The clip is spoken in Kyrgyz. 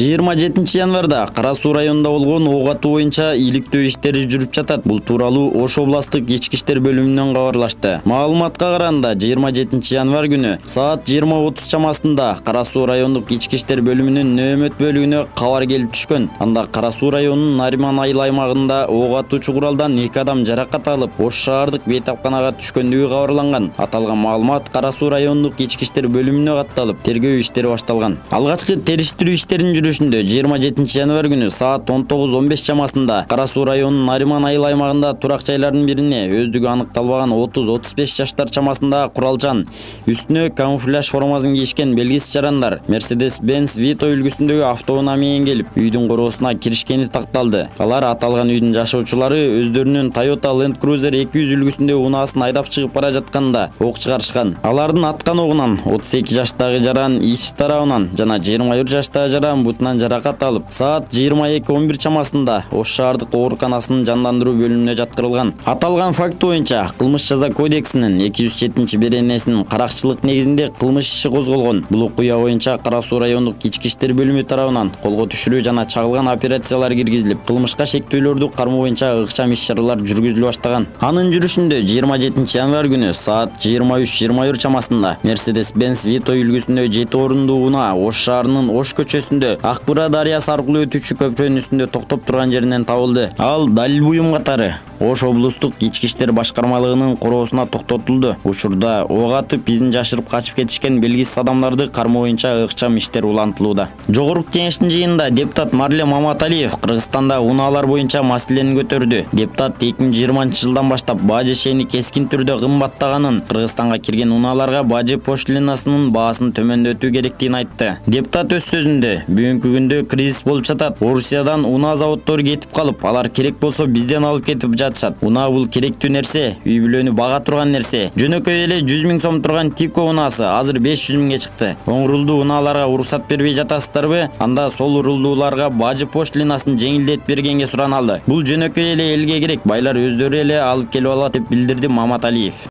27 январда Кара Суу районунда болгон ок атуу боюнча иликтөө иштери жүрүп жатат. Бул тууралуу Ош областтык ички иштер бөлүмүнөн кабарлашты. Маалыматка караганда 27 январ күнү саат 20:30 чамасында Кара Суу райондук ички иштер бөлүмүнүн нөөмөт бөлүгүнө кабар келип түшкөн. Анда Кара Суу районунун Нариман айыл аймагында ок атуучу куралдан 2 адам жаракат алып, Ош шаардык бейтапканага түшкөндүгү кабарланган. Аталган маалымат Кара Суу райондук ички иштер бөлүмүнө катталып, тергөө иштери башталган. Алгачкы териштирүү иштеринин жүрүшүндө 27 январ күнү саат 19:15 чамасында Кара Суу районунун Нариман айыл аймагында турак жайлардын бирине өздүгү аныкталбаган 30-35 жаштар чамасында куралчан, үстүнө камуфляж формасын кийишкен белгисиз жарандар Mercedes-Benz Vito үлгүсүндөгү автоунаа менен келип, үйдүн короосуна киришкени такталды. Алар аталган үйдүн жашоочулары өздөрүнүн Toyota Land Cruiser 200 үлгүсүндөгү унаасын айдап чыгып бара жатканда ок чыгарышкан. Алардын аткан огунан 32 жаштагы жаран ич тарабынан жана 21 жаштагы жаран бутунан жаракат алып, саат 22:11 чамасында Ош шаардык ооруканасынын жандандыруу бөлүмүнө жаткырылган. Аталган факт боюнча Кылмыш жаза кодексинин 207-беренесинин каракчылык негизинде кылмыш иши козголгон. Бул окуя боюнча Кара Суу райондук ички иштер бөлүмү тарабынан колго түшүрүү жана чагылган операциялар киргизилип, кылмышка шектөөлөрдү кармоо боюнча ыкчам иш-чаралар жүргүзүлө баштаган. Анын жүрүшүндө 27 январ күнү саат 23:21 чамасында Mercedes-Benz Vito үлгүсүндө 7 орундуу унаа Ош шаарынын Ош көчөсүндө Акбура дарыясы аркылуу өтүүчү көпүрөнүн үстүндө токтоп турган жеринен табылды. Ал далил буюм катары Ош облустук ички иштер башкармалыгынын короосуна токтотулду. Учурда ок атып, изин жашырып качып кетишкен белгисиз адамдарды кармоо боюнча ыкчам иштер улантылууда. Жогорку кеңештин жыйынында депутат Марле Маматалиев Кыргызстанда унаалар боюнча маселени көтөрдү. Депутат 2020 жылдан баштап бажы шени кескин түрдө кымбаттаганын, Кыргызстанга кирген унааларга бажы пошлинасынын баасын төмөндөтүү керектигин айтты. Депутат өз сөзүндө бүгүнкү күндө кризис болуп жатат. Орусиядан унаа заводдору кетип калып, алар керек болсо бизден алып кетип жатышат. Унаа бул керектүү нерсе, үй бүлөнү бага турган нерсе. Жөнөкөй эле 100 000 сом турган Тико унаасы азыр 500 000ге чыкты. Оңрулдуу унааларга уруксат бербей жатасыздарбы? Анда сол урулдууларга бажы пошлинасын жеңилдетип бергенге сураналды. Бул жөнөкөй эле элге керек, байлар өздөрү эле алып келип алат деп билдирди Маматалиев.